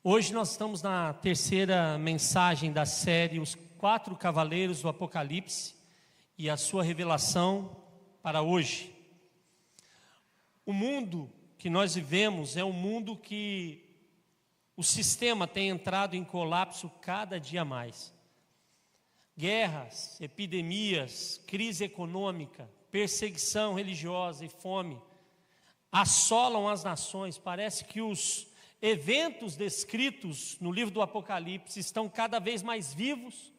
Hoje nós estamos na terceira mensagem da série Os Quatro Cavaleiros do Apocalipse e a sua revelação para hoje. O mundo que nós vivemos é um mundo que o sistema tem entrado em colapso cada dia mais. Guerras, epidemias, crise econômica, perseguição religiosa e fome assolam as nações. Parece que os eventos descritos no livro do Apocalipse estão cada vez mais vivos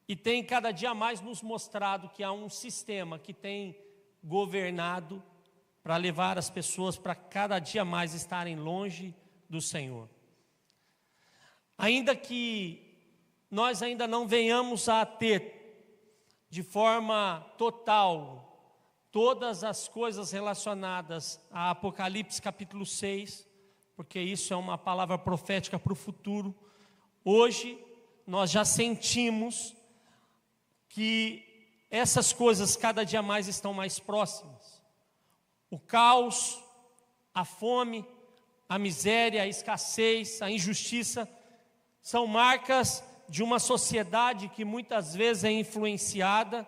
e têm cada dia mais nos mostrado que há um sistema que tem governado para levar as pessoas para cada dia mais estarem longe do Senhor. Ainda que nós ainda não venhamos a ter de forma total todas as coisas relacionadas a Apocalipse capítulo 6, porque isso é uma palavra profética para o futuro. Hoje nós já sentimos que essas coisas cada dia mais estão mais próximas. O caos, a fome, a miséria, a escassez, a injustiça são marcas de uma sociedade que muitas vezes é influenciada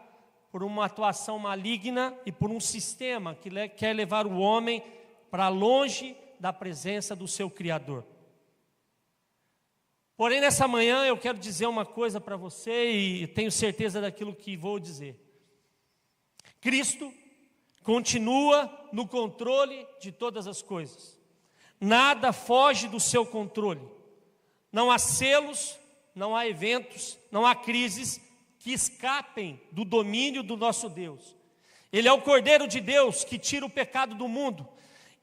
por uma atuação maligna e por um sistema que quer levar o homem para longe da presença do seu Criador. Porém, nessa manhã eu quero dizer uma coisa para você e tenho certeza daquilo que vou dizer. Cristo continua no controle de todas as coisas. Nada foge do seu controle. Não há selos, não há eventos, não há crises que escapem do domínio do nosso Deus. Ele é o Cordeiro de Deus que tira o pecado do mundo.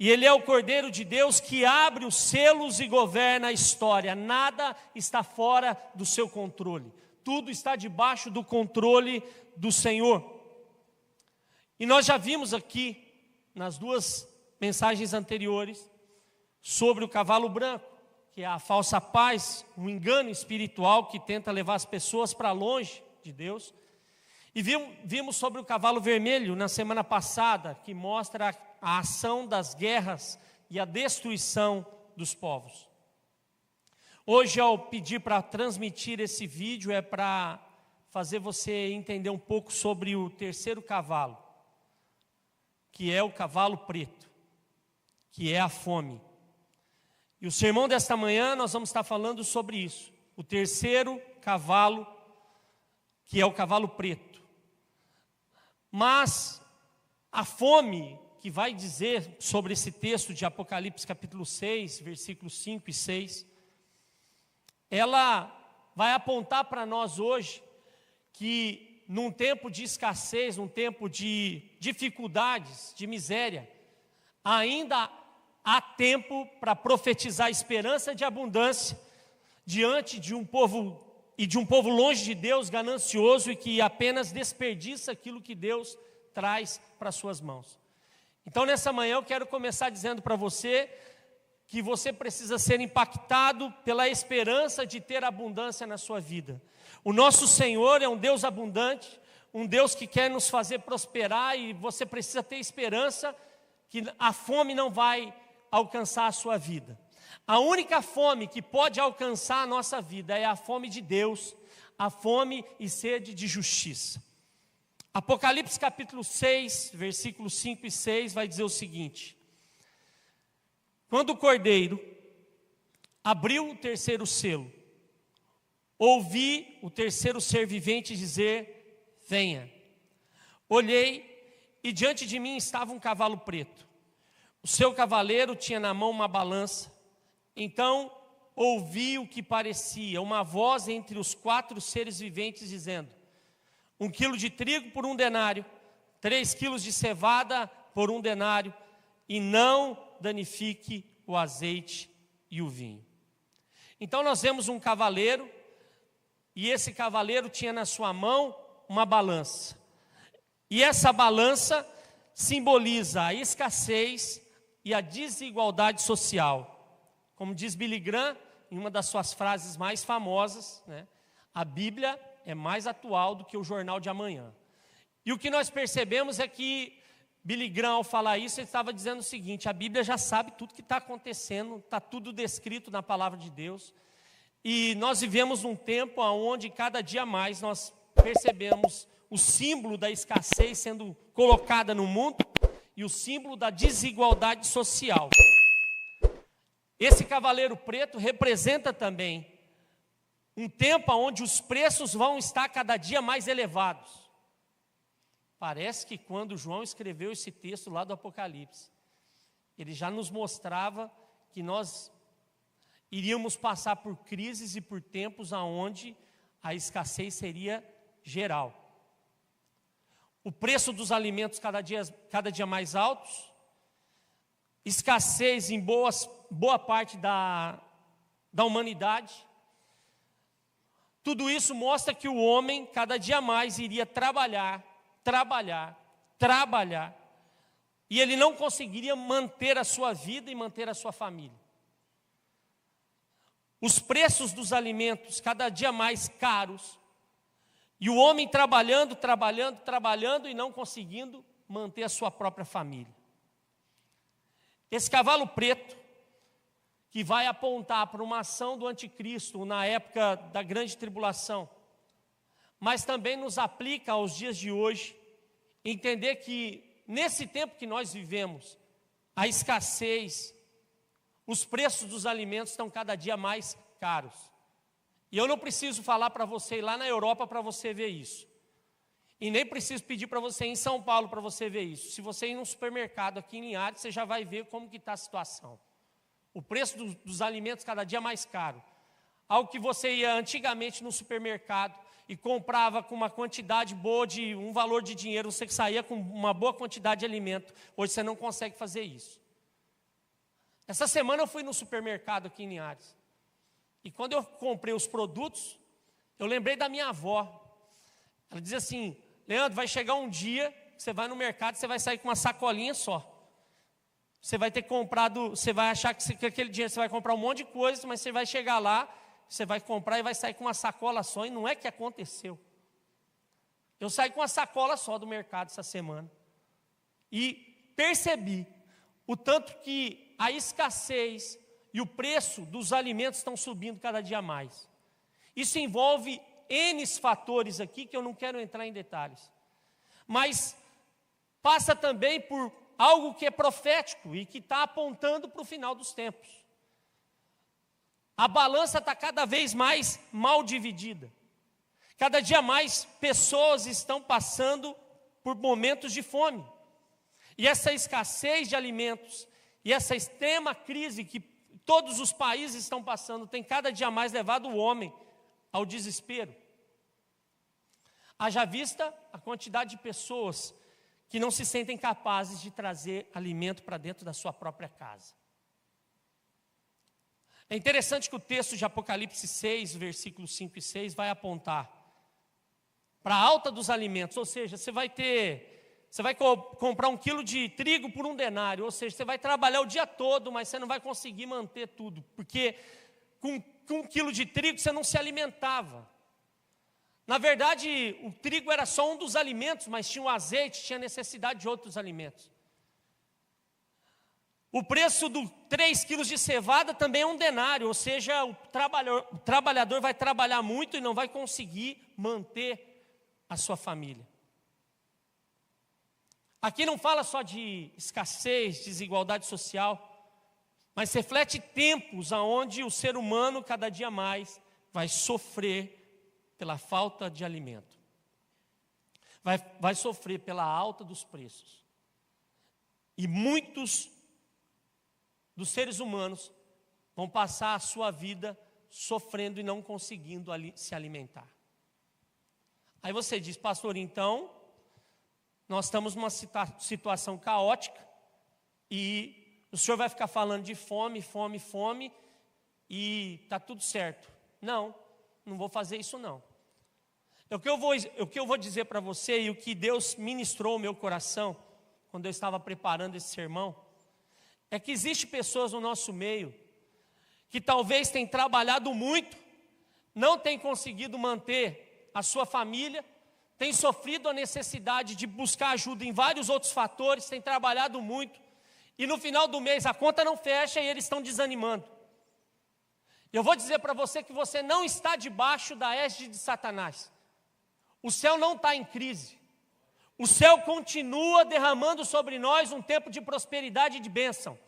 E Ele é o Cordeiro de Deus que abre os selos e governa a história. Nada está fora do seu controle. Tudo está debaixo do controle do Senhor. E nós já vimos aqui, nas duas mensagens anteriores, sobre o cavalo branco, que é a falsa paz, um engano espiritual que tenta levar as pessoas para longe de Deus. E vimos sobre o cavalo vermelho na semana passada, que mostra a ação das guerras e a destruição dos povos. Hoje, ao pedir para transmitir esse vídeo, é para fazer você entender um pouco sobre o terceiro cavalo, que é o cavalo preto, que é a fome. E o sermão desta manhã nós vamos estar falando sobre isso. O terceiro cavalo, que é o cavalo preto. Mas a fome, que vai dizer sobre esse texto de Apocalipse capítulo 6, versículos 5 e 6, ela vai apontar para nós hoje que num tempo de escassez, num tempo de dificuldades, de miséria, ainda há tempo para profetizar esperança de abundância diante de um povo longe de Deus, ganancioso e que apenas desperdiça aquilo que Deus traz para suas mãos. Então nessa manhã eu quero começar dizendo para você que você precisa ser impactado pela esperança de ter abundância na sua vida. O nosso Senhor é um Deus abundante, um Deus que quer nos fazer prosperar, e você precisa ter esperança que a fome não vai alcançar a sua vida. A única fome que pode alcançar a nossa vida é a fome de Deus, a fome e sede de justiça. Apocalipse capítulo 6, versículos 5 e 6 vai dizer o seguinte: quando o Cordeiro abriu o terceiro selo, ouvi o terceiro ser vivente dizer: venha. Olhei e diante de mim estava um cavalo preto. O seu cavaleiro tinha na mão uma balança. Então ouvi o que parecia uma voz entre os quatro seres viventes dizendo: 1 quilo de trigo por 1 denário, 3 quilos de cevada por 1 denário, e não danifique o azeite e o vinho. Então nós vemos um cavaleiro, e esse cavaleiro tinha na sua mão uma balança. E essa balança simboliza a escassez e a desigualdade social. Como diz Billy Graham, em uma das suas frases mais famosas, a Bíblia é mais atual do que o jornal de amanhã. E o que nós percebemos é que Billy Graham, ao falar isso, ele estava dizendo o seguinte: a Bíblia já sabe tudo que está acontecendo, está tudo descrito na palavra de Deus. E nós vivemos num tempo onde cada dia mais nós percebemos o símbolo da escassez sendo colocada no mundo e o símbolo da desigualdade social. Esse cavaleiro preto representa também um tempo onde os preços vão estar cada dia mais elevados. Parece que quando João escreveu esse texto lá do Apocalipse, ele já nos mostrava que nós iríamos passar por crises e por tempos onde a escassez seria geral. O preço dos alimentos cada dia mais altos, escassez em boa parte da humanidade. Tudo isso mostra que o homem cada dia mais iria trabalhar, e ele não conseguiria manter a sua vida e manter a sua família. Os preços dos alimentos cada dia mais caros, e o homem trabalhando e não conseguindo manter a sua própria família. Esse cavalo preto, que vai apontar para uma ação do anticristo na época da grande tribulação, mas também nos aplica aos dias de hoje, entender que nesse tempo que nós vivemos, a escassez, os preços dos alimentos estão cada dia mais caros. E eu não preciso falar para você ir lá na Europa para você ver isso. E nem preciso pedir para você ir em São Paulo para você ver isso. Se você ir num supermercado aqui em Linhares, você já vai ver como que está a situação. O preço dos alimentos cada dia mais caro. Algo que você ia antigamente no supermercado e comprava com uma quantidade boa de um valor de dinheiro, você saía com uma boa quantidade de alimento. Hoje você não consegue fazer isso. Essa semana eu fui no supermercado aqui em Linhares. E quando eu comprei os produtos, eu lembrei da minha avó. Ela dizia assim: Leandro, vai chegar um dia que você vai no mercado e você vai sair com uma sacolinha só. Você vai ter comprado, você vai achar que aquele dinheiro você vai comprar um monte de coisa, mas você vai chegar lá, você vai comprar e vai sair com uma sacola só, e não é que aconteceu. Eu saí com uma sacola só do mercado essa semana. E percebi o tanto que a escassez e o preço dos alimentos estão subindo cada dia mais. Isso envolve N fatores aqui que eu não quero entrar em detalhes. Mas passa também por algo que é profético e que está apontando para o final dos tempos. A balança está cada vez mais mal dividida. Cada dia mais pessoas estão passando por momentos de fome. E essa escassez de alimentos e essa extrema crise que todos os países estão passando tem cada dia mais levado o homem ao desespero. Haja vista a quantidade de pessoas que não se sentem capazes de trazer alimento para dentro da sua própria casa. É interessante que o texto de Apocalipse 6, versículos 5 e 6, vai apontar para a alta dos alimentos, ou seja, você vai comprar 1 quilo de trigo por 1 denário, ou seja, você vai trabalhar o dia todo, mas você não vai conseguir manter tudo, porque com 1 quilo de trigo você não se alimentava. Na verdade, o trigo era só um dos alimentos, mas tinha o azeite, tinha necessidade de outros alimentos. O preço do 3 quilos de cevada também é 1 denário, ou seja, o trabalhador vai trabalhar muito e não vai conseguir manter a sua família. Aqui não fala só de escassez, desigualdade social, mas reflete tempos onde o ser humano cada dia mais vai sofrer pela falta de alimento. Vai sofrer pela alta dos preços. E muitos dos seres humanos vão passar a sua vida sofrendo e não conseguindo se alimentar. Aí você diz: pastor, então nós estamos numa situação caótica e o senhor vai ficar falando de fome e está tudo certo. Não vou fazer isso não. O que eu vou dizer para você e o que Deus ministrou ao meu coração quando eu estava preparando esse sermão é que existe pessoas no nosso meio que talvez tenham trabalhado muito, não tenham conseguido manter a sua família, tem sofrido a necessidade de buscar ajuda em vários outros fatores, tem trabalhado muito, e no final do mês a conta não fecha e eles estão desanimando. Eu vou dizer para você que você não está debaixo da égide de Satanás. O céu não está em crise. O céu continua derramando sobre nós um tempo de prosperidade e de bênção.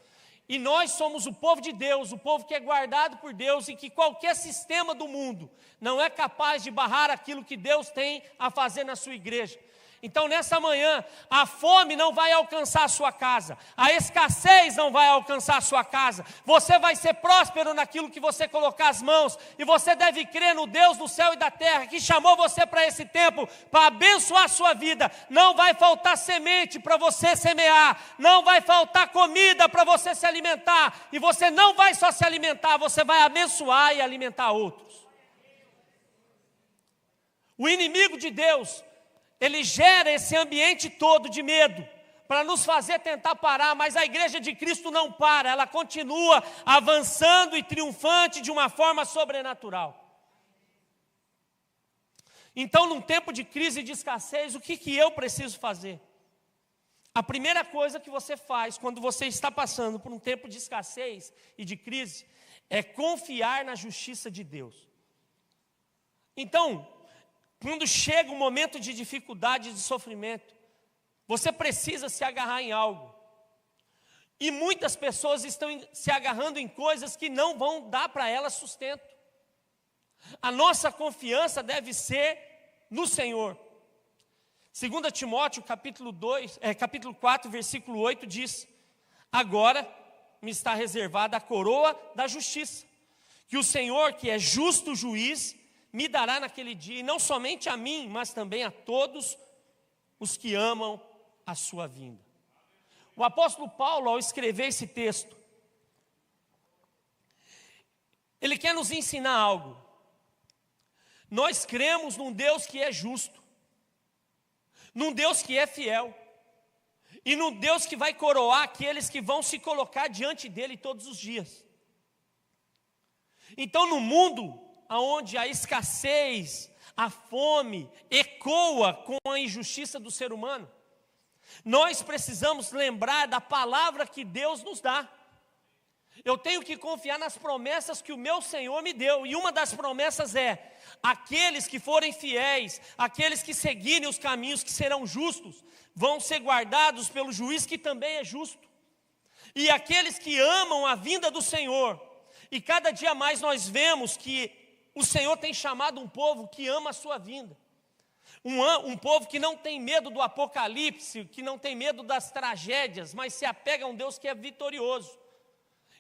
E nós somos o povo de Deus, o povo que é guardado por Deus e que qualquer sistema do mundo não é capaz de barrar aquilo que Deus tem a fazer na sua igreja. Então nessa manhã, a fome não vai alcançar a sua casa, a escassez não vai alcançar a sua casa, você vai ser próspero naquilo que você colocar as mãos, e você deve crer no Deus do céu e da terra, que chamou você para esse tempo, para abençoar a sua vida. Não vai faltar semente para você semear, não vai faltar comida para você se alimentar, e você não vai só se alimentar, você vai abençoar e alimentar outros. O inimigo de Deus, ele gera esse ambiente todo de medo, para nos fazer tentar parar, mas a igreja de Cristo não para, ela continua avançando e triunfante de uma forma sobrenatural. Então, num tempo de crise e de escassez, o que eu preciso fazer? A primeira coisa que você faz quando você está passando por um tempo de escassez e de crise, é confiar na justiça de Deus. Então, quando chega um momento de dificuldade e de sofrimento, você precisa se agarrar em algo. E muitas pessoas estão se agarrando em coisas que não vão dar para elas sustento. A nossa confiança deve ser no Senhor. 2 Timóteo capítulo 4, versículo 8 diz: agora me está reservada a coroa da justiça, que o Senhor, que é justo juiz, me dará naquele dia, e não somente a mim, mas também a todos os que amam a sua vinda. O apóstolo Paulo, ao escrever esse texto, ele quer nos ensinar algo. Nós cremos num Deus que é justo, num Deus que é fiel, e num Deus que vai coroar aqueles que vão se colocar diante dele todos os dias. Então, no mundo onde a escassez, a fome ecoa com a injustiça do ser humano, nós precisamos lembrar da palavra que Deus nos dá. Eu tenho que confiar nas promessas que o meu Senhor me deu, e uma das promessas é: aqueles que forem fiéis, aqueles que seguirem os caminhos que serão justos, vão ser guardados pelo juiz que também é justo. E aqueles que amam a vinda do Senhor, e cada dia mais nós vemos que o Senhor tem chamado um povo que ama a sua vinda. Um povo que não tem medo do apocalipse, que não tem medo das tragédias, mas se apega a um Deus que é vitorioso.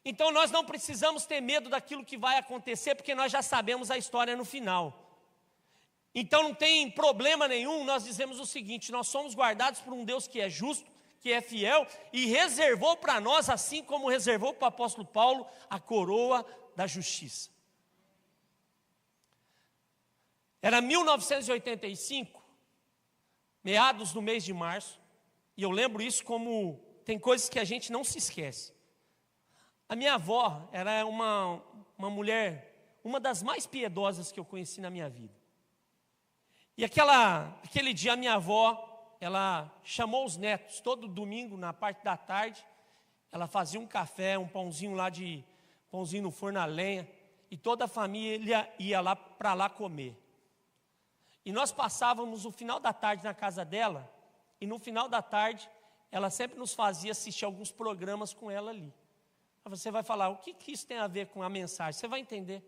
Então nós não precisamos ter medo daquilo que vai acontecer, porque nós já sabemos a história no final. Então não tem problema nenhum nós dizemos o seguinte: nós somos guardados por um Deus que é justo, que é fiel, e reservou para nós, assim como reservou para o apóstolo Paulo, a coroa da justiça. Era 1985, meados do mês de março, e eu lembro isso como tem coisas que a gente não se esquece. A minha avó era uma mulher, uma das mais piedosas que eu conheci na minha vida. E aquele dia a minha avó, ela chamou os netos, todo domingo, na parte da tarde, ela fazia um café, um pãozinho pãozinho no forno a lenha, e toda a família ia lá para lá comer. E nós passávamos o final da tarde na casa dela, e no final da tarde, ela sempre nos fazia assistir alguns programas com ela ali. Aí você vai falar: o que isso tem a ver com a mensagem? Você vai entender.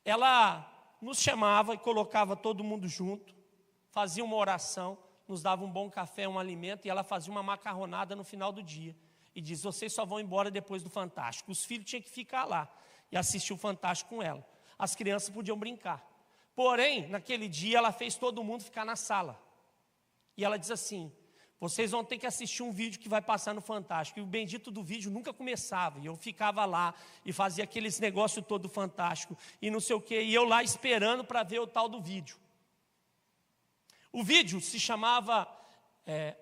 Ela nos chamava e colocava todo mundo junto, fazia uma oração, nos dava um bom café, um alimento, e ela fazia uma macarronada no final do dia. E diz: vocês só vão embora depois do Fantástico. Os filhos tinham que ficar lá e assistir o Fantástico com ela. As crianças podiam brincar. Porém, naquele dia, ela fez todo mundo ficar na sala. E ela diz assim: vocês vão ter que assistir um vídeo que vai passar no Fantástico. E o bendito do vídeo nunca começava. E eu ficava lá e fazia aqueles negócios todo fantástico. E não sei o quê. E eu lá esperando para ver o tal do vídeo. O vídeo se chamava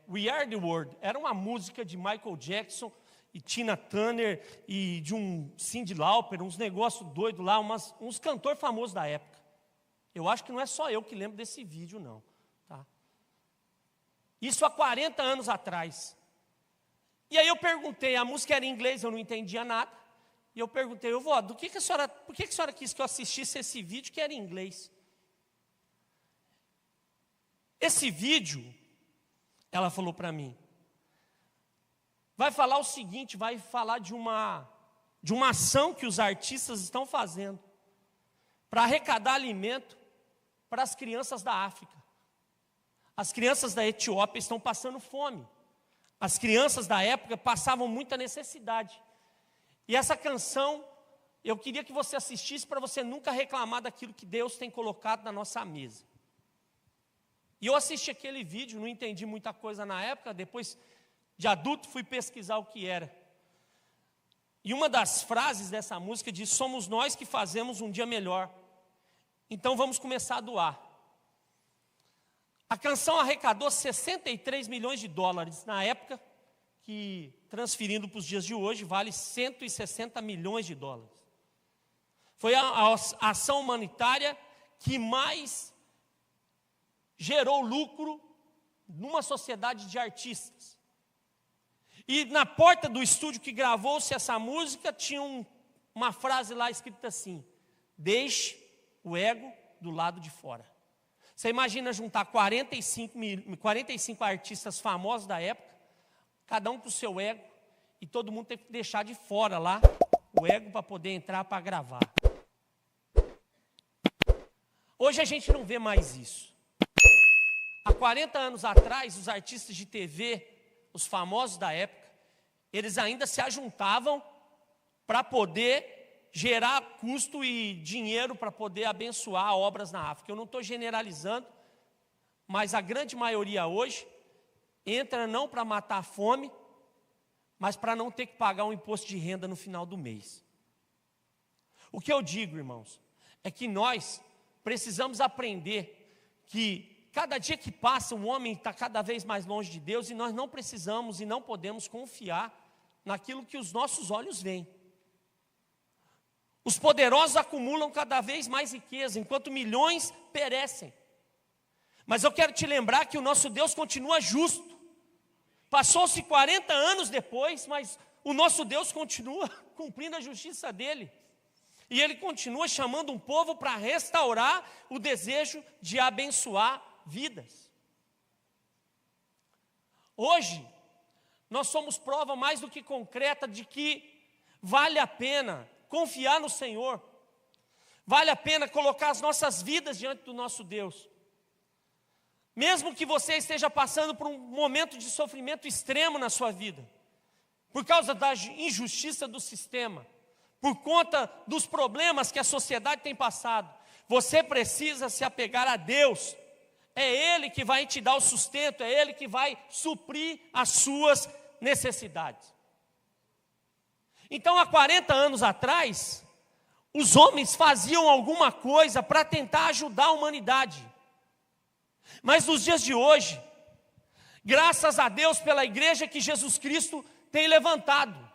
We Are The World. Era uma música de Michael Jackson e Tina Turner e de um Cyndi Lauper, uns negócios doidos lá, uns cantores famosos da época. Eu acho que não é só eu que lembro desse vídeo, não. Tá? Isso há 40 anos atrás. E aí eu perguntei, a música era em inglês, eu não entendia nada. E eu perguntei, vó, por que a senhora quis que eu assistisse esse vídeo que era em inglês? Esse vídeo, ela falou para mim, vai falar o seguinte, vai falar de uma ação que os artistas estão fazendo para arrecadar alimento para as crianças da África. As crianças da Etiópia estão passando fome. As crianças da época passavam muita necessidade. E essa canção, eu queria que você assistisse para você nunca reclamar daquilo que Deus tem colocado na nossa mesa. E eu assisti aquele vídeo, não entendi muita coisa na época, depois de adulto fui pesquisar o que era. E uma das frases dessa música diz, somos nós que fazemos um dia melhor. Então vamos começar a doar. A canção arrecadou 63 milhões de dólares na época, que transferindo para os dias de hoje vale 160 milhões de dólares. Foi a ação humanitária que mais gerou lucro numa sociedade de artistas. E na porta do estúdio que gravou-se essa música, tinha uma frase lá escrita assim, deixe o ego do lado de fora. Você imagina juntar 45 artistas famosos da época, cada um com o seu ego, e todo mundo tem que deixar de fora lá o ego para poder entrar para gravar. Hoje a gente não vê mais isso. Há 40 anos atrás, os artistas de TV, os famosos da época, eles ainda se ajuntavam para poder gerar custo e dinheiro para poder abençoar obras na África. Eu não estou generalizando, mas a grande maioria hoje entra não para matar a fome, mas para não ter que pagar um imposto de renda no final do mês. O que eu digo, irmãos, é que nós precisamos aprender que cada dia que passa, o homem está cada vez mais longe de Deus e nós não precisamos e não podemos confiar naquilo que os nossos olhos veem. Os poderosos acumulam cada vez mais riqueza, enquanto milhões perecem. Mas eu quero te lembrar que o nosso Deus continua justo. Passou-se 40 anos depois, mas o nosso Deus continua cumprindo a justiça dele. E ele continua chamando um povo para restaurar o desejo de abençoar vidas. Hoje, nós somos prova mais do que concreta de que vale a pena confiar no Senhor. Vale a pena colocar as nossas vidas diante do nosso Deus. Mesmo que você esteja passando por um momento de sofrimento extremo na sua vida, por causa da injustiça do sistema, por conta dos problemas que a sociedade tem passado, você precisa se apegar a Deus. É Ele que vai te dar o sustento, é Ele que vai suprir as suas necessidades. Então, há 40 anos atrás, os homens faziam alguma coisa para tentar ajudar a humanidade. Mas nos dias de hoje, graças a Deus pela igreja que Jesus Cristo tem levantado,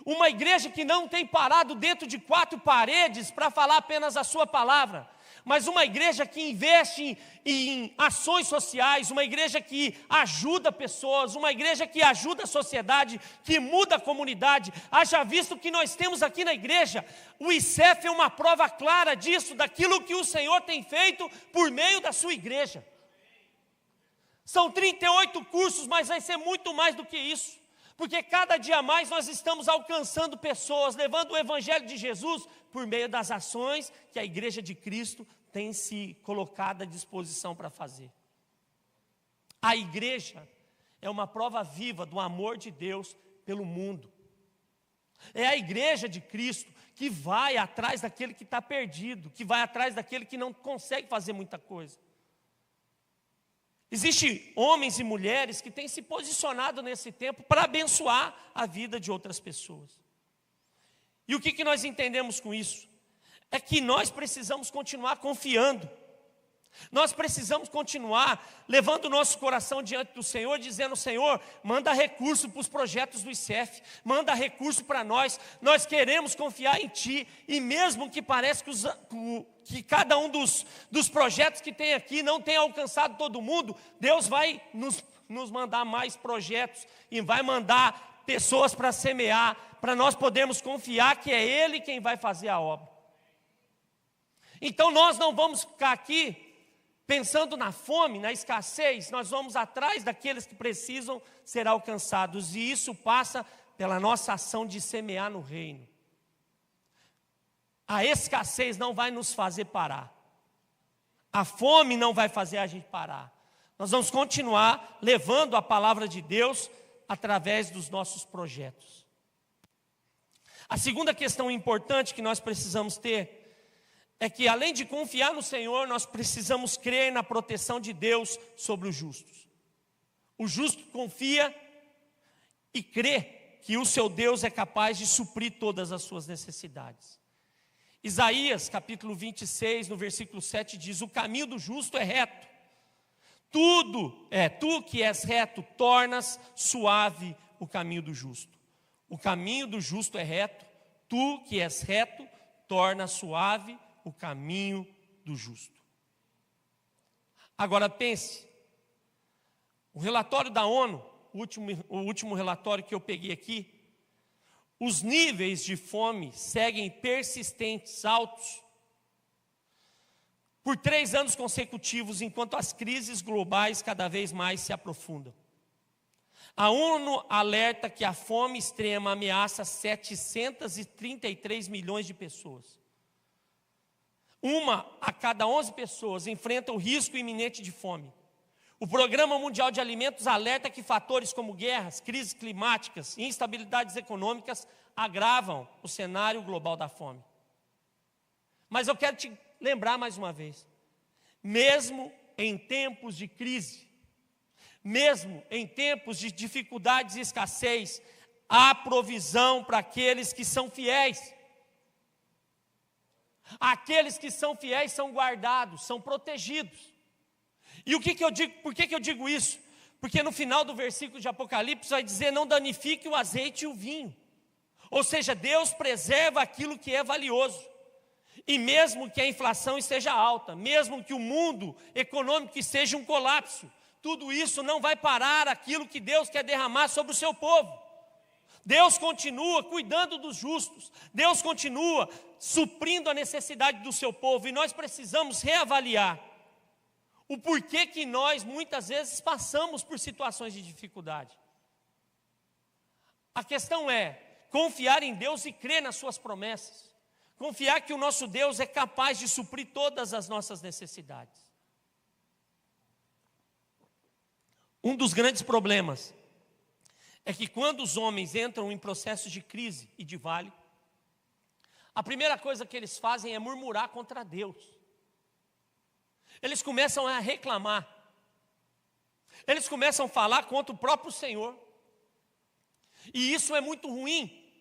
uma igreja que não tem parado dentro de 4 paredes para falar apenas a sua palavra, mas uma igreja que investe em ações sociais, uma igreja que ajuda pessoas, uma igreja que ajuda a sociedade, que muda a comunidade. Haja visto que nós temos aqui na igreja, o ICEF é uma prova clara disso, daquilo que o Senhor tem feito por meio da sua igreja. São 38 cursos, mas vai ser muito mais do que isso, porque cada dia mais nós estamos alcançando pessoas, levando o Evangelho de Jesus por meio das ações que a Igreja de Cristo tem se colocado à disposição para fazer. A igreja é uma prova viva do amor de Deus pelo mundo. É a igreja de Cristo que vai atrás daquele que está perdido, que vai atrás daquele que não consegue fazer muita coisa. Existem homens e mulheres que têm se posicionado nesse tempo para abençoar a vida de outras pessoas. E o que nós entendemos com isso? É que nós precisamos continuar confiando. Nós precisamos continuar levando o nosso coração diante do Senhor, dizendo: Senhor, manda recurso para os projetos do ICEF, manda recurso para nós queremos confiar em Ti, e mesmo que pareça que cada um dos projetos que tem aqui não tenha alcançado todo mundo, Deus vai nos mandar mais projetos e vai mandar pessoas para semear, para nós podermos confiar que é Ele quem vai fazer a obra. Então nós não vamos ficar aqui pensando na fome, na escassez, nós vamos atrás daqueles que precisam ser alcançados, e isso passa pela nossa ação de semear no reino. A escassez não vai nos fazer parar, a fome não vai fazer a gente parar. Nós vamos continuar levando a palavra de Deus através dos nossos projetos. A segunda questão importante que nós precisamos ter é que, além de confiar no Senhor, nós precisamos crer na proteção de Deus sobre os justos. O justo confia e crê que o seu Deus é capaz de suprir todas as suas necessidades. Isaías, capítulo 26, no versículo 7, diz: o caminho do justo é reto. Tu que és reto, tornas suave o caminho do justo. O caminho do justo é reto, tu que és reto, tornas suave o caminho do justo. Agora pense, o relatório da ONU, o último relatório que eu peguei aqui, os níveis de fome seguem persistentes, altos, por 3 anos consecutivos, enquanto as crises globais cada vez mais se aprofundam. A ONU alerta que a fome extrema ameaça 733 milhões de pessoas. 1 a cada 11 pessoas enfrenta o risco iminente de fome. O Programa Mundial de Alimentos alerta que fatores como guerras, crises climáticas e instabilidades econômicas agravam o cenário global da fome. Mas eu quero te lembrar mais uma vez, mesmo em tempos de crise, mesmo em tempos de dificuldades e escassez, há provisão para aqueles que são fiéis. Aqueles que são fiéis são guardados, são protegidos. E por que eu digo isso? Porque no final do versículo de Apocalipse vai dizer: não danifique o azeite e o vinho. Ou seja, Deus preserva aquilo que é valioso. E mesmo que a inflação esteja alta, mesmo que o mundo econômico esteja um colapso, tudo isso não vai parar aquilo que Deus quer derramar sobre o seu povo. Deus continua cuidando dos justos, Deus continua suprindo a necessidade do seu povo, e nós precisamos reavaliar o porquê que nós muitas vezes passamos por situações de dificuldade. A questão é confiar em Deus e crer nas suas promessas, confiar que o nosso Deus é capaz de suprir todas as nossas necessidades. Um dos grandes problemas é que quando os homens entram em processos de crise e de vale, a primeira coisa que eles fazem é murmurar contra Deus. Eles começam a reclamar. Eles começam a falar contra o próprio Senhor. E isso é muito ruim,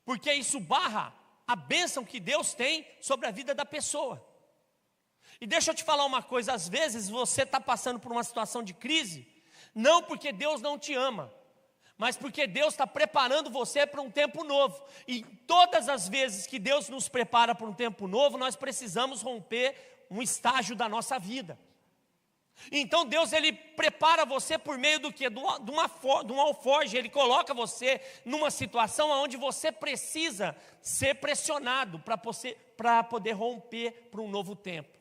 porque isso barra a bênção que Deus tem sobre a vida da pessoa. E deixa eu te falar uma coisa, às vezes você está passando por uma situação de crise, não porque Deus não te ama, mas porque Deus está preparando você para um tempo novo. E todas as vezes que Deus nos prepara para um tempo novo, nós precisamos romper um estágio da nossa vida. Então Deus, Ele prepara você por meio do quê? De um alforje. Ele coloca você numa situação onde você precisa ser pressionado para poder romper para um novo tempo.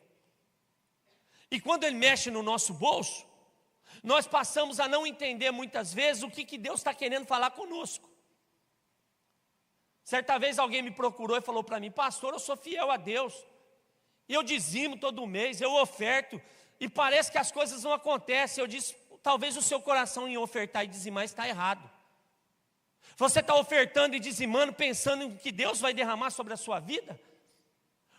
E quando Ele mexe no nosso bolso, nós passamos a não entender muitas vezes o que Deus está querendo falar conosco. Certa vez alguém me procurou e falou para mim: pastor, eu sou fiel a Deus, e eu dizimo todo mês, eu oferto, e parece que as coisas não acontecem. Eu disse: talvez o seu coração em ofertar e dizimar está errado. Você está ofertando e dizimando pensando em que Deus vai derramar sobre a sua vida?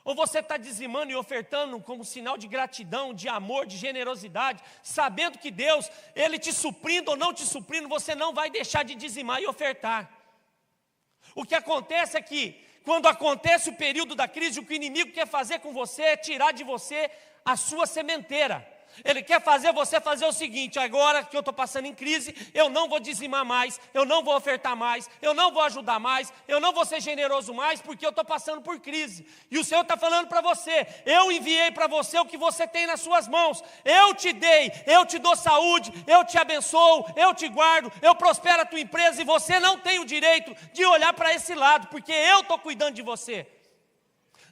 Ou você está dizimando e ofertando como sinal de gratidão, de amor, de generosidade, sabendo que Deus, Ele te suprindo ou não te suprindo, você não vai deixar de dizimar e ofertar. O que acontece é que, quando acontece o período da crise, o que o inimigo quer fazer com você é tirar de você a sua sementeira, Ele quer fazer você fazer o seguinte: agora que eu estou passando em crise, eu não vou dizimar mais, eu não vou ofertar mais, eu não vou ajudar mais, eu não vou ser generoso mais, porque eu estou passando por crise. E o Senhor está falando para você: eu enviei para você o que você tem nas suas mãos, eu te dei, eu te dou saúde, eu te abençoo, eu te guardo, eu prospero a tua empresa, e você não tem o direito de olhar para esse lado, porque eu estou cuidando de você.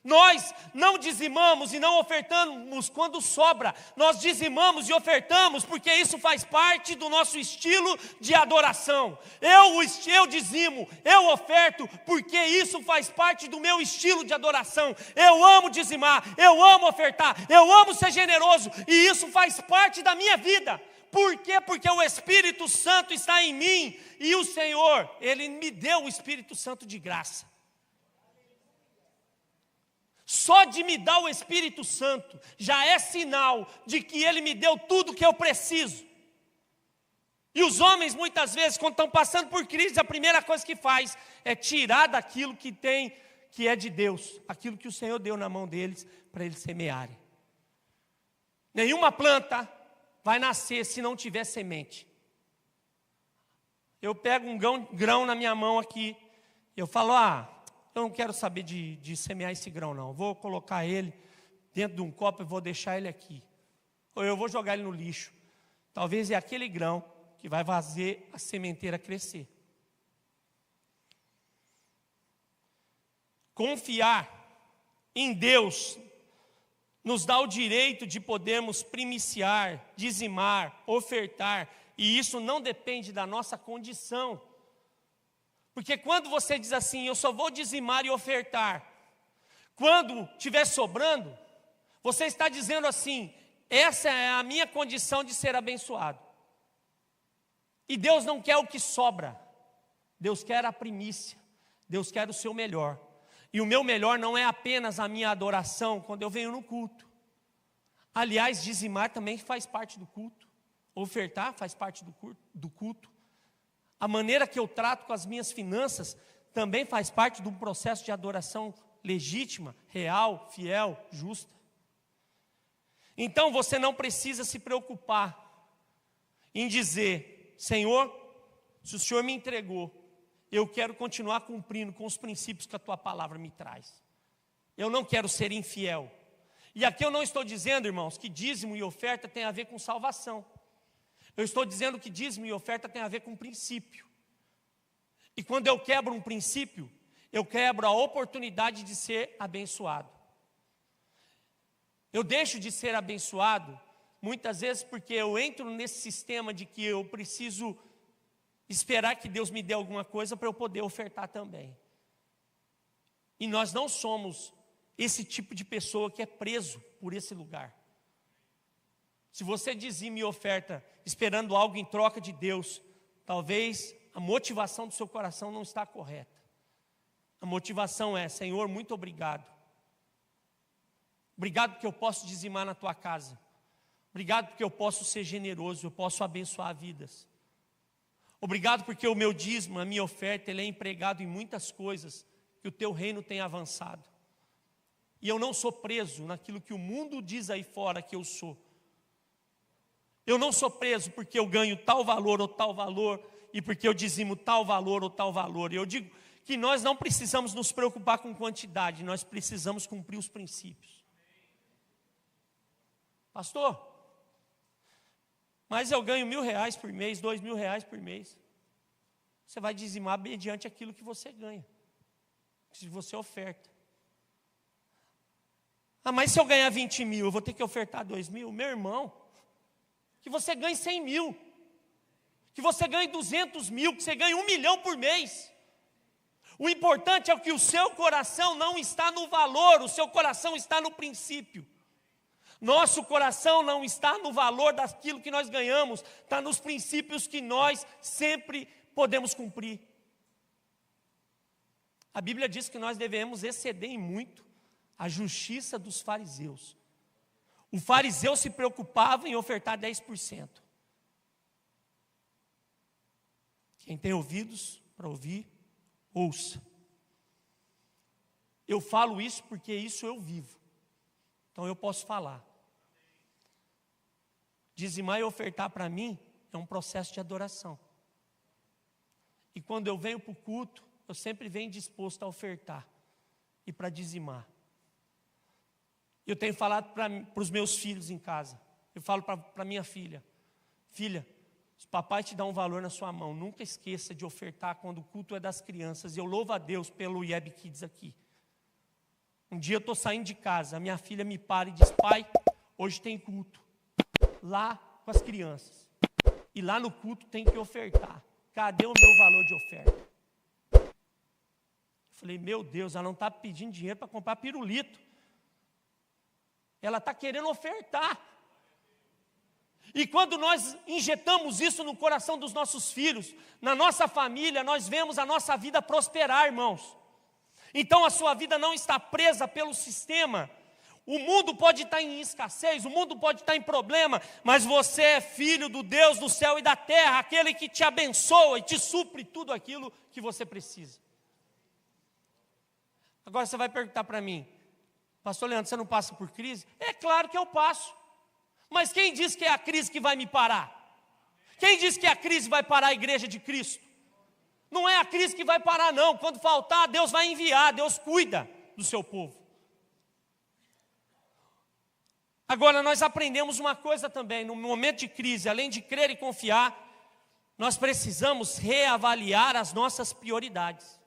Nós não dizimamos e não ofertamos quando sobra. Nós dizimamos e ofertamos porque isso faz parte do nosso estilo de adoração. Eu dizimo, eu oferto porque isso faz parte do meu estilo de adoração. Eu amo dizimar, eu amo ofertar, eu amo ser generoso, e isso faz parte da minha vida. Por quê? Porque o Espírito Santo está em mim, e o Senhor, Ele me deu o Espírito Santo de graça. Só de me dar o Espírito Santo já é sinal de que Ele me deu tudo que eu preciso. E os homens, muitas vezes, quando estão passando por crise, a primeira coisa que faz é tirar daquilo que tem, que é de Deus, aquilo que o Senhor deu na mão deles para eles semearem. Nenhuma planta vai nascer se não tiver semente. Eu pego um grão na minha mão aqui, eu falo: eu não quero saber de semear esse grão, não. Eu vou colocar ele dentro de um copo e vou deixar ele aqui. Ou eu vou jogar ele no lixo. Talvez é aquele grão que vai fazer a sementeira crescer. Confiar em Deus nos dá o direito de podermos primiciar, dizimar, ofertar. E isso não depende da nossa condição. Porque quando você diz assim: eu só vou dizimar e ofertar quando estiver sobrando, você está dizendo assim: essa é a minha condição de ser abençoado. E Deus não quer o que sobra, Deus quer a primícia, Deus quer o seu melhor. E o meu melhor não é apenas a minha adoração quando eu venho no culto. Aliás, dizimar também faz parte do culto, ofertar faz parte do culto. A maneira que eu trato com as minhas finanças também faz parte de um processo de adoração legítima, real, fiel, justa. Então você não precisa se preocupar em dizer: Senhor, se o Senhor me entregou, eu quero continuar cumprindo com os princípios que a tua palavra me traz. Eu não quero ser infiel. E aqui eu não estou dizendo, irmãos, que dízimo e oferta tem a ver com salvação. Eu estou dizendo que dízimo e oferta tem a ver com princípio. E quando eu quebro um princípio, eu quebro a oportunidade de ser abençoado. Eu deixo de ser abençoado, muitas vezes porque eu entro nesse sistema de que eu preciso esperar que Deus me dê alguma coisa para eu poder ofertar também. E nós não somos esse tipo de pessoa que é preso por esse lugar. Se você dizima e oferta esperando algo em troca de Deus, talvez a motivação do seu coração não está correta. A motivação é: Senhor, muito obrigado. Obrigado porque eu posso dizimar na tua casa. Obrigado porque eu posso ser generoso, eu posso abençoar vidas. Obrigado porque o meu dízimo, a minha oferta, ele é empregado em muitas coisas que o teu reino tem avançado. E eu não sou preso naquilo que o mundo diz aí fora que eu sou. Eu não sou preso porque eu ganho tal valor ou tal valor, e porque eu dizimo tal valor ou tal valor. E eu digo que nós não precisamos nos preocupar com quantidade, nós precisamos cumprir os princípios. Pastor, mas eu ganho R$1.000 por mês, R$2.000 por mês. Você vai dizimar mediante aquilo que você ganha, se você oferta. Mas se eu ganhar 20 mil, eu vou ter que ofertar 2.000? Meu irmão, que você ganhe 100 mil, que você ganhe 200 mil, que você ganhe 1 milhão por mês. O importante é que o seu coração não está no valor, o seu coração está no princípio. Nosso coração não está no valor daquilo que nós ganhamos, está nos princípios que nós sempre podemos cumprir. A Bíblia diz que nós devemos exceder em muito a justiça dos fariseus. O fariseu se preocupava em ofertar 10%. Quem tem ouvidos para ouvir, ouça. Eu falo isso porque isso eu vivo. Então eu posso falar. Dizimar e ofertar para mim é um processo de adoração. E quando eu venho para o culto, eu sempre venho disposto a ofertar e para dizimar. Eu tenho falado para os meus filhos em casa. Eu falo para minha filha: filha, se o papai te dá um valor na sua mão, nunca esqueça de ofertar quando o culto é das crianças. E eu louvo a Deus pelo IEB Kids aqui. Um dia eu estou saindo de casa, a minha filha me para e diz: pai, hoje tem culto lá com as crianças. E lá no culto tem que ofertar. Cadê o meu valor de oferta? Eu falei: meu Deus, ela não está pedindo dinheiro para comprar pirulito. Ela está querendo ofertar. E quando nós injetamos isso no coração dos nossos filhos, na nossa família, nós vemos a nossa vida prosperar, irmãos. Então a sua vida não está presa pelo sistema. O mundo pode estar em escassez, o mundo pode estar em problema, mas você é filho do Deus do céu e da terra, aquele que te abençoa e te supre tudo aquilo que você precisa. Agora você vai perguntar para mim: pastor Leandro, você não passa por crise? É claro que eu passo. Mas quem diz que é a crise que vai me parar? Quem diz que a crise vai parar a igreja de Cristo? Não é a crise que vai parar, não. Quando faltar, Deus vai enviar, Deus cuida do seu povo. Agora, nós aprendemos uma coisa também: no momento de crise, além de crer e confiar, nós precisamos reavaliar as nossas prioridades.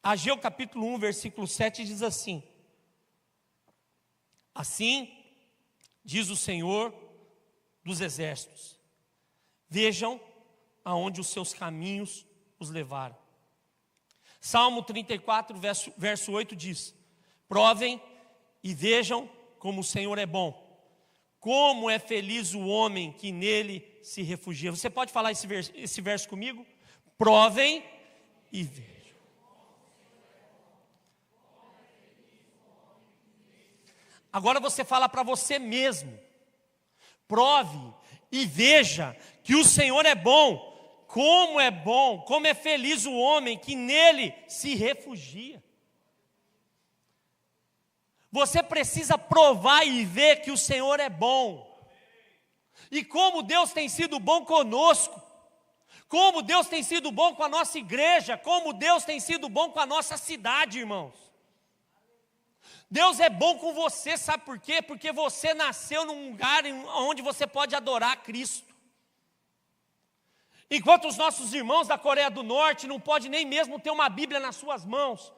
Ageu capítulo 1, versículo 7 diz assim: assim diz o Senhor dos exércitos, vejam aonde os seus caminhos os levaram. Salmo 34, verso 8 diz: provem e vejam como o Senhor é bom, como é feliz o homem que nele se refugia. Você pode falar esse verso comigo? Provem e vejam. Agora você fala para você mesmo: prove e veja que o Senhor é bom, como é feliz o homem que nele se refugia. Você precisa provar e ver que o Senhor é bom. E como Deus tem sido bom conosco, como Deus tem sido bom com a nossa igreja, como Deus tem sido bom com a nossa cidade, irmãos. Deus é bom com você, sabe por quê? Porque você nasceu num lugar onde você pode adorar a Cristo. Enquanto os nossos irmãos da Coreia do Norte não podem nem mesmo ter uma Bíblia nas suas mãos,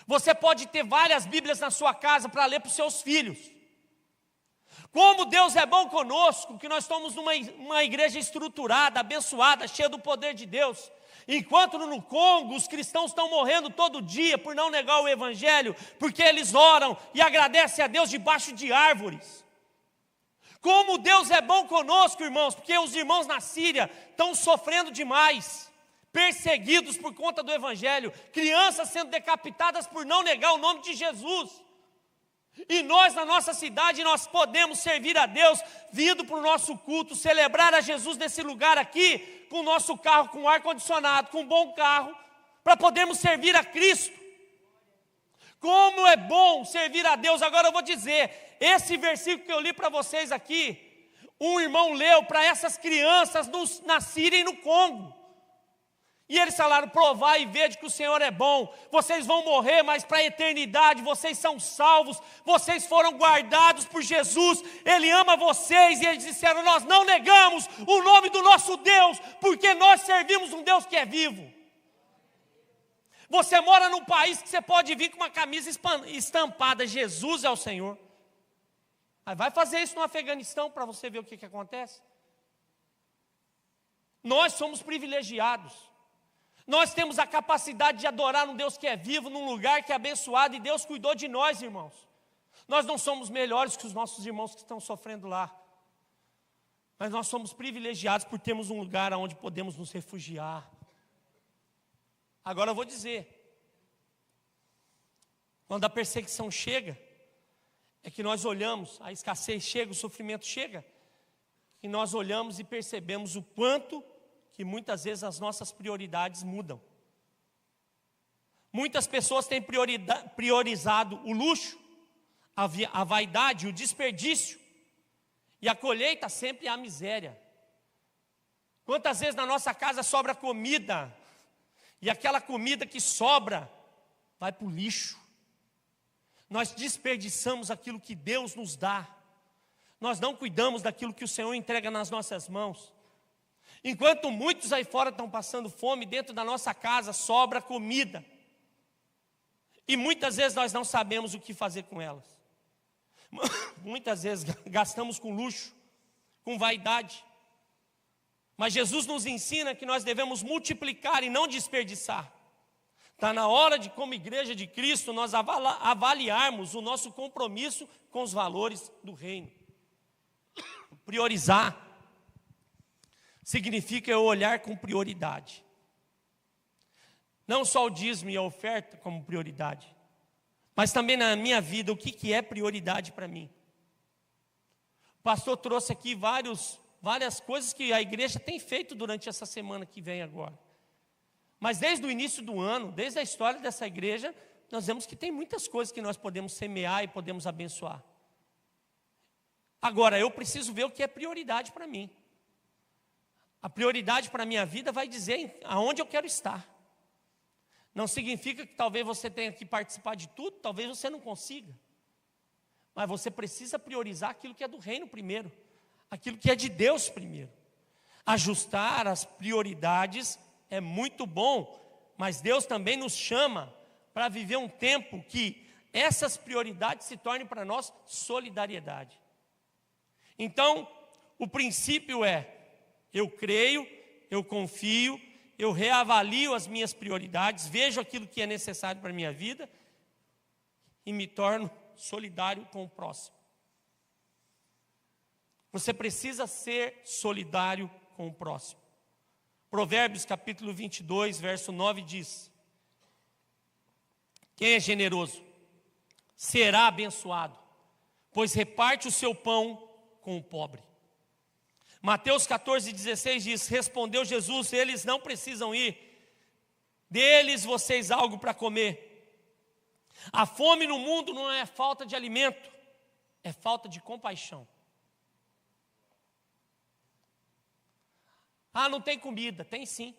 você pode ter várias Bíblias na sua casa para ler para os seus filhos. Como Deus é bom conosco, que nós estamos numa igreja estruturada, abençoada, cheia do poder de Deus. Enquanto no Congo os cristãos estão morrendo todo dia por não negar o Evangelho, porque eles oram e agradecem a Deus debaixo de árvores. Como Deus é bom conosco, irmãos, porque os irmãos na Síria estão sofrendo demais, perseguidos por conta do Evangelho, crianças sendo decapitadas por não negar o nome de Jesus. E nós na nossa cidade, nós podemos servir a Deus, vindo para o nosso culto, celebrar a Jesus nesse lugar aqui, com o nosso carro, com ar-condicionado, com um bom carro, para podermos servir a Cristo. Como é bom servir a Deus. Agora eu vou dizer, esse versículo que eu li para vocês aqui, um irmão leu para essas crianças na Síria e no Congo. E eles falaram: provar e ver de que o Senhor é bom. Vocês vão morrer, mas para a eternidade vocês são salvos. Vocês foram guardados por Jesus. Ele ama vocês. E eles disseram: nós não negamos o nome do nosso Deus, porque nós servimos um Deus que é vivo. Você mora num país que você pode vir com uma camisa estampada: Jesus é o Senhor. Aí vai fazer isso no Afeganistão para você ver o que acontece. Nós somos privilegiados. Nós temos a capacidade de adorar um Deus que é vivo, num lugar que é abençoado, e Deus cuidou de nós, irmãos. Nós não somos melhores que os nossos irmãos que estão sofrendo lá, mas nós somos privilegiados por termos um lugar onde podemos nos refugiar. Agora eu vou dizer, quando a perseguição chega, é que nós olhamos, a escassez chega, o sofrimento chega, e nós olhamos e percebemos o quanto que muitas vezes as nossas prioridades mudam. Muitas pessoas têm priorizado o luxo, a vaidade, o desperdício. E a colheita sempre é a miséria. Quantas vezes na nossa casa sobra comida, e aquela comida que sobra vai para o lixo. Nós desperdiçamos aquilo que Deus nos dá. Nós não cuidamos daquilo que o Senhor entrega nas nossas mãos. Enquanto muitos aí fora estão passando fome, dentro da nossa casa sobra comida. E muitas vezes nós não sabemos o que fazer com elas. Muitas vezes gastamos com luxo, com vaidade. Mas Jesus nos ensina que nós devemos multiplicar e não desperdiçar. Está na hora de, como igreja de Cristo, nós avaliarmos o nosso compromisso com os valores do reino. Priorizar significa eu olhar com prioridade. Não só o dízimo e a oferta como prioridade, mas também na minha vida, o que é prioridade para mim. O pastor trouxe aqui várias coisas que a igreja tem feito durante essa semana que vem agora. Mas desde o início do ano, desde a história dessa igreja, nós vemos que tem muitas coisas que nós podemos semear e podemos abençoar. Agora, eu preciso ver o que é prioridade para mim. A prioridade para a minha vida vai dizer aonde eu quero estar. Não significa que talvez você tenha que participar de tudo, talvez você não consiga. Mas você precisa priorizar aquilo que é do reino primeiro, aquilo que é de Deus primeiro. Ajustar as prioridades é muito bom, mas Deus também nos chama para viver um tempo que essas prioridades se tornem para nós solidariedade. Então, o princípio é: eu creio, eu confio, eu reavalio as minhas prioridades, vejo aquilo que é necessário para a minha vida e me torno solidário com o próximo. Você precisa ser solidário com o próximo. Provérbios capítulo 22, verso 9 diz: quem é generoso será abençoado, pois reparte o seu pão com o pobre. Mateus 14,16 diz: respondeu Jesus, eles não precisam ir, deles vocês algo para comer. A fome no mundo não é falta de alimento, é falta de compaixão. Ah, não tem comida. Tem sim.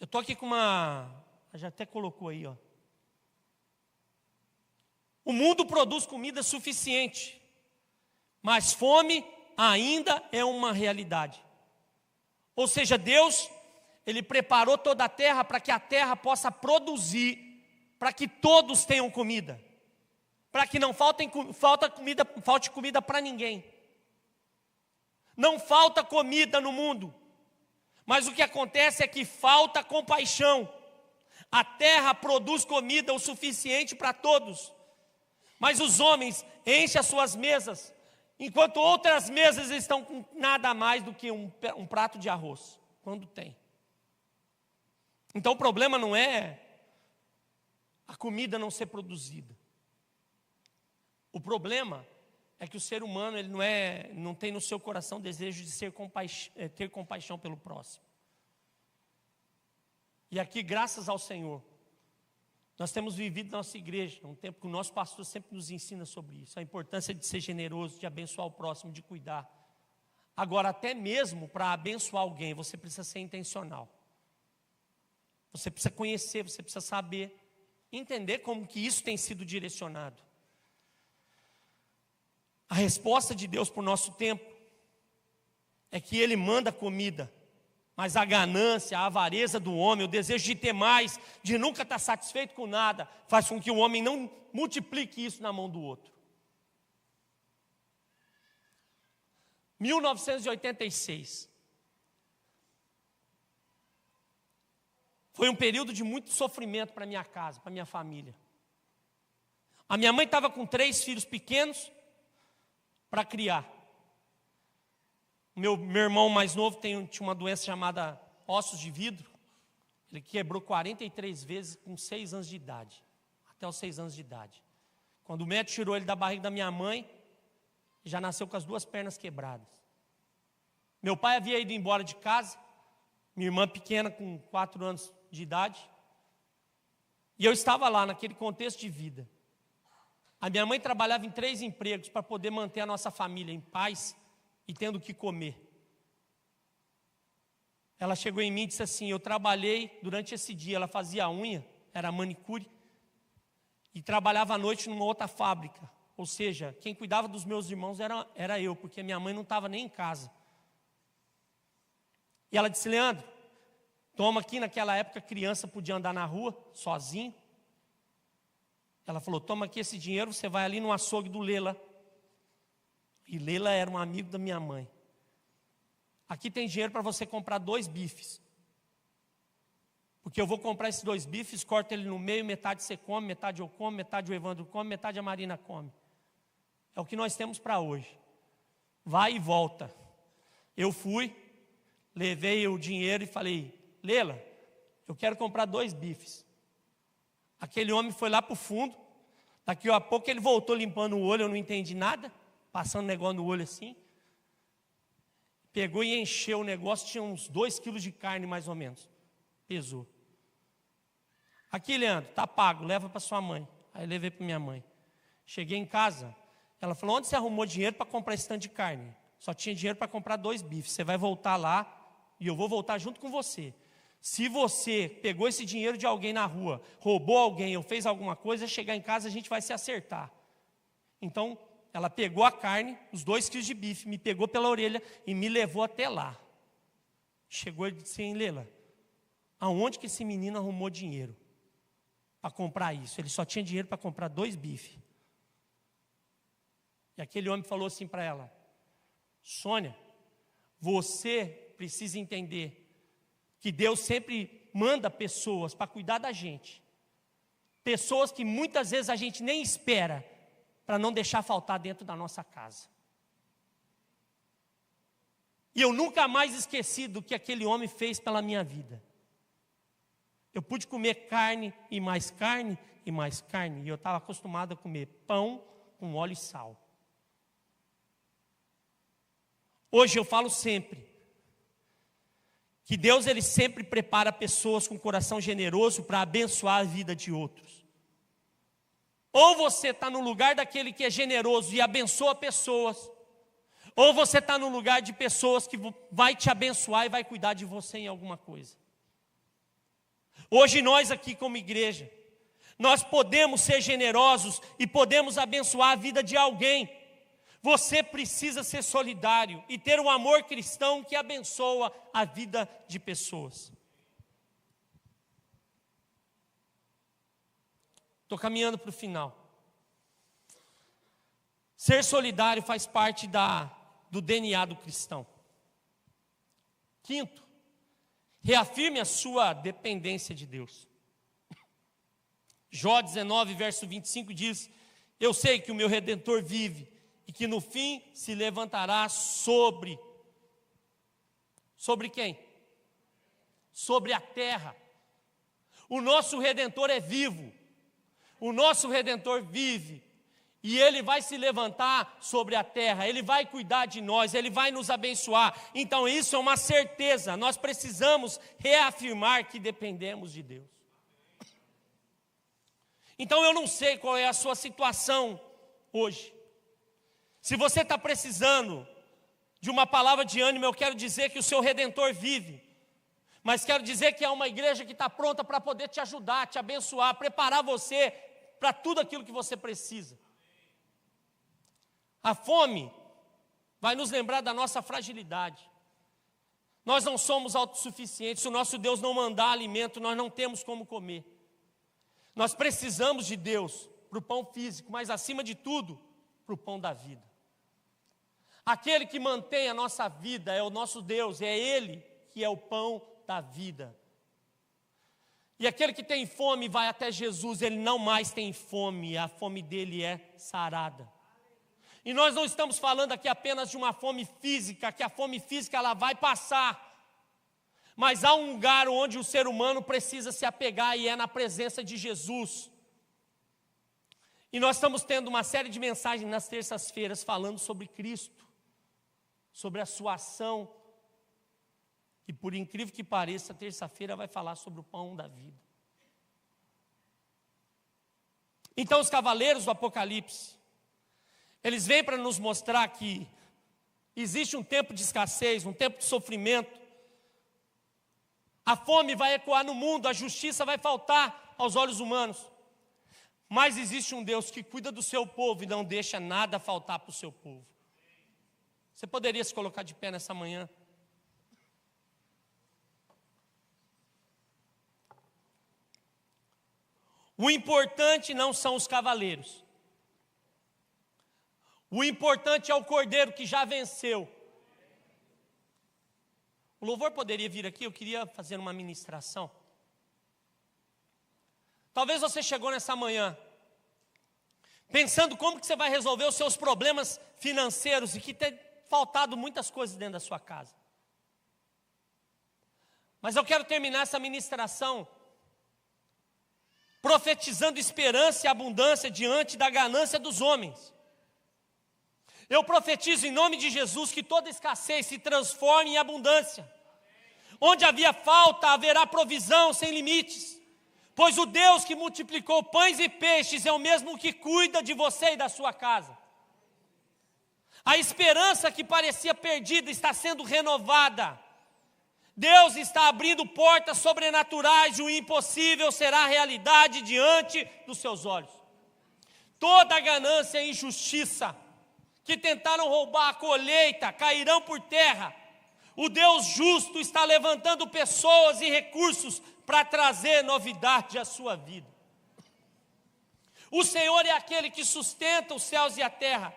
Eu estou aqui com já até colocou aí, ó. O mundo produz comida suficiente, mas fome ainda é uma realidade. Ou seja, Deus, Ele preparou toda a terra para que a terra possa produzir, para que todos tenham comida, para que não falte comida para ninguém. Não falta comida no mundo, mas o que acontece é que falta compaixão. A terra produz comida o suficiente para todos, mas os homens enchem as suas mesas, enquanto outras mesas estão com nada mais do que um prato de arroz, quando tem. Então o problema não é a comida não ser produzida. O problema é que o ser humano ele não tem no seu coração desejo de ter compaixão pelo próximo. E aqui, graças ao Senhor, nós temos vivido na nossa igreja, um tempo que o nosso pastor sempre nos ensina sobre isso, a importância de ser generoso, de abençoar o próximo, de cuidar. Agora, até mesmo para abençoar alguém, você precisa ser intencional. Você precisa conhecer, você precisa saber, entender como que isso tem sido direcionado. A resposta de Deus para o nosso tempo é que Ele manda comida, mas a ganância, a avareza do homem, o desejo de ter mais, de nunca estar satisfeito com nada, faz com que o homem não multiplique isso na mão do outro. 1986 foi um período de muito sofrimento para minha casa, para minha família. A minha mãe estava com 3 filhos pequenos para criar. Meu irmão mais novo tinha uma doença chamada ossos de vidro. Ele quebrou 43 vezes com 6 anos de idade. Até os 6 anos de idade. Quando o médico tirou ele da barriga da minha mãe, já nasceu com as 2 pernas quebradas. Meu pai havia ido embora de casa. Minha irmã pequena com 4 anos de idade. E eu estava lá naquele contexto de vida. A minha mãe trabalhava em 3 empregos para poder manter a nossa família em paz e tendo o que comer. Ela chegou em mim e disse assim: eu trabalhei durante esse dia, ela fazia unha, era manicure, e trabalhava à noite numa outra fábrica. Ou seja, quem cuidava dos meus irmãos era eu, porque minha mãe não estava nem em casa. E ela disse: Leandro, toma aqui. Naquela época criança podia andar na rua sozinho. Ela falou: toma aqui esse dinheiro, você vai ali no açougue do Lela. E Lela era um amigo da minha mãe. Aqui tem dinheiro para você comprar 2 bifes. Porque eu vou comprar esses 2 bifes, corto ele no meio, metade você come, metade eu como, metade o Evandro come, metade a Marina come. É o que nós temos para hoje. Vai e volta. Eu fui, levei o dinheiro e falei: Lela, eu quero comprar 2 bifes. Aquele homem foi lá para o fundo. Daqui a pouco ele voltou limpando o olho, eu não entendi nada, passando negócio no olho assim. Pegou e encheu o negócio, tinha uns 2 quilos de carne mais ou menos. Pesou. Aqui, Leandro, está pago, leva para sua mãe. Aí levei para minha mãe. Cheguei em casa, ela falou: onde você arrumou dinheiro para comprar esse tanto de carne? Só tinha dinheiro para comprar 2 bifes. Você vai voltar lá e eu vou voltar junto com você. Se você pegou esse dinheiro de alguém na rua, roubou alguém ou fez alguma coisa, chegar em casa a gente vai se acertar. Então, ela pegou a carne, os 2 quilos de bife, me pegou pela orelha e me levou até lá. Chegou e disse: Lela, aonde que esse menino arrumou dinheiro para comprar isso? Ele só tinha dinheiro para comprar 2 bifes. E aquele homem falou assim para ela: Sônia, você precisa entender que Deus sempre manda pessoas para cuidar da gente. Pessoas que muitas vezes a gente nem espera, para não deixar faltar dentro da nossa casa. E eu nunca mais esqueci do que aquele homem fez pela minha vida. Eu pude comer carne e mais carne e mais carne. E eu estava acostumado a comer pão com óleo e sal. Hoje eu falo sempre que Deus ele sempre prepara pessoas com coração generoso para abençoar a vida de outros. Ou você está no lugar daquele que é generoso e abençoa pessoas, ou você está no lugar de pessoas que vai te abençoar e vai cuidar de você em alguma coisa. Hoje nós aqui como igreja, nós podemos ser generosos e podemos abençoar a vida de alguém. Você precisa ser solidário e ter um amor cristão que abençoa a vida de pessoas. Estou caminhando para o final. Ser solidário faz parte do DNA do cristão. 5º, reafirme a sua dependência de Deus. Jó 19, verso 25 diz: eu sei que o meu Redentor vive e que no fim se levantará sobre quem? Sobre a terra. O nosso Redentor é vivo. O nosso Redentor vive. E Ele vai se levantar sobre a terra. Ele vai cuidar de nós. Ele vai nos abençoar. Então isso é uma certeza. Nós precisamos reafirmar que dependemos de Deus. Então eu não sei qual é a sua situação hoje. Se você está precisando de uma palavra de ânimo, eu quero dizer que o seu Redentor vive. Mas quero dizer que há uma igreja que está pronta para poder te ajudar, te abençoar, preparar você para tudo aquilo que você precisa. A fome vai nos lembrar da nossa fragilidade. Nós não somos autossuficientes. Se o nosso Deus não mandar alimento, nós não temos como comer. Nós precisamos de Deus para o pão físico, mas acima de tudo, para o pão da vida. Aquele que mantém a nossa vida é o nosso Deus, é Ele que é o pão da vida. E aquele que tem fome vai até Jesus, ele não mais tem fome, a fome dele é sarada. E nós não estamos falando aqui apenas de uma fome física, que a fome física ela vai passar. Mas há um lugar onde o ser humano precisa se apegar e é na presença de Jesus. E nós estamos tendo uma série de mensagens nas terças-feiras falando sobre Cristo, sobre a sua ação. E por incrível que pareça, terça-feira vai falar sobre o pão da vida. Então os cavaleiros do Apocalipse, eles vêm para nos mostrar que existe um tempo de escassez, um tempo de sofrimento. A fome vai ecoar no mundo, a justiça vai faltar aos olhos humanos. Mas existe um Deus que cuida do seu povo e não deixa nada faltar para o seu povo. Você poderia se colocar de pé nessa manhã? O importante não são os cavaleiros. O importante é o cordeiro que já venceu. O louvor poderia vir aqui, eu queria fazer uma ministração. Talvez você chegou nessa manhã pensando como que você vai resolver os seus problemas financeiros e que tem faltado muitas coisas dentro da sua casa. Mas eu quero terminar essa ministração profetizando esperança e abundância diante da ganância dos homens. Eu profetizo em nome de Jesus que toda escassez se transforme em abundância. Onde havia falta, haverá provisão sem limites. Pois o Deus que multiplicou pães e peixes é o mesmo que cuida de você e da sua casa. A esperança que parecia perdida está sendo renovada. Deus está abrindo portas sobrenaturais e o impossível será realidade diante dos seus olhos. Toda ganância e injustiça que tentaram roubar a colheita cairão por terra. O Deus justo está levantando pessoas e recursos para trazer novidade à sua vida. O Senhor é aquele que sustenta os céus e a terra.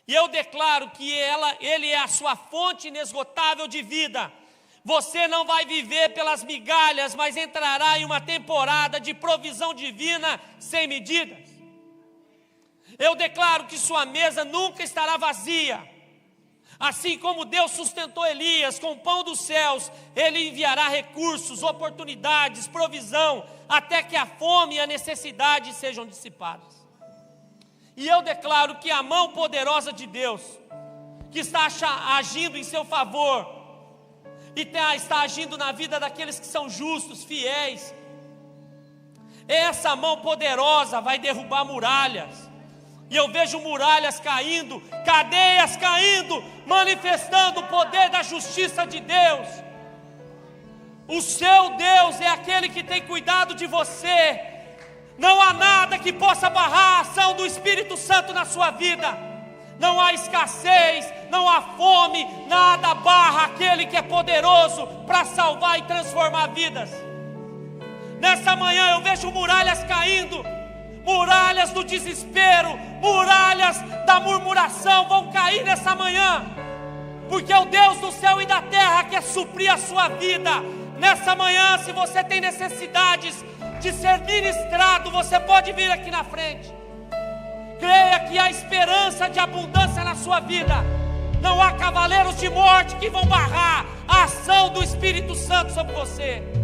E eu declaro que Ele é a sua fonte inesgotável de vida. Você não vai viver pelas migalhas, mas entrará em uma temporada de provisão divina sem medidas. Eu declaro que sua mesa nunca estará vazia. Assim como Deus sustentou Elias com o pão dos céus, Ele enviará recursos, oportunidades, provisão, até que a fome e a necessidade sejam dissipadas. E eu declaro que a mão poderosa de Deus, que está agindo em seu favor, e está agindo na vida daqueles que são justos, fiéis, essa mão poderosa vai derrubar muralhas. E eu vejo muralhas caindo, cadeias caindo, manifestando o poder da justiça de Deus. O seu Deus é aquele que tem cuidado de você. Não há nada que possa barrar a ação do Espírito Santo na sua vida. Não há escassez, não há fome, nada barra aquele que é poderoso para salvar e transformar vidas. Nessa manhã eu vejo muralhas caindo. Muralhas do desespero, muralhas da murmuração vão cair nessa manhã, porque o Deus do céu e da terra quer suprir a sua vida. Nessa manhã, se você tem necessidades de ser ministrado, você pode vir aqui na frente. Creia que há esperança de abundância na sua vida. Não há cavaleiros de morte que vão barrar a ação do Espírito Santo sobre você.